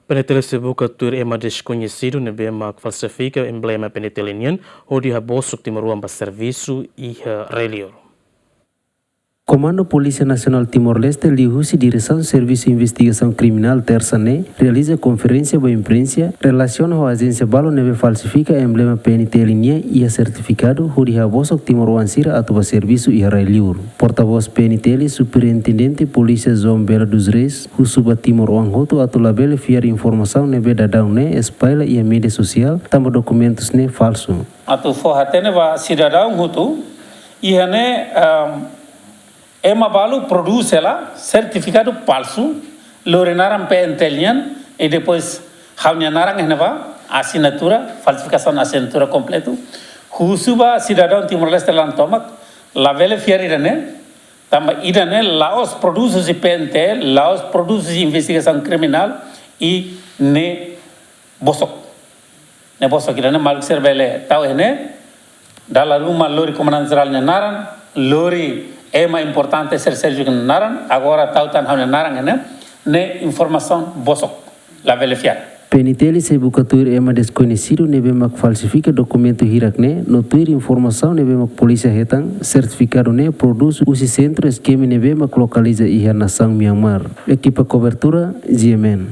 Penetele sebuka tur ema desconhecido nebe mak falsifica emblema penitelinian onde a bosok timuruan ba serviço e relior. Comando Polícia Nacional Timor-Leste, Lihusi, Direção Serviço de Investigação Criminal Terçané, realiza conferência para a imprensa relaciona a agência Balo neve falsifica emblema PNT linha e a certificado onde a bosok Timor-Wansira atuba serviço e relior. Porta-voz PNT, Superintendente Polícia João Bela dos Reis, Husuba Timor-Wanhoto atu labele fiar informação neve dadão ne espalha e a mídia social, tamba documentos ne falso. Atu forratene va cidadão hutu e hane Ema Balo produz ela certificado falso, lorenaram PNT e depois haunhanaram henava assinatura, falsificação da assinatura completa. Husuba cidadão Timor-Leste lantomak, la vele fiarirane, tamba idane Laos produz de PNT, Laos produz de investigação criminal e ne bosok. Ne bosok idane maluk servele tau hene, dala rumah lori comandante geral naran, lori é mais importante ser Sérgio Naran, agora tautan hau Naran ne informação bosok, la verificar. PNT se bukatur ema desconhecido nebe mak falsifica documento hirakne, no tuir informação nebe mak polícia hetang, certificado ne produz usi centro esquema nebe mak localiza iha nação Myanmar. Equipa cobertura, GMN.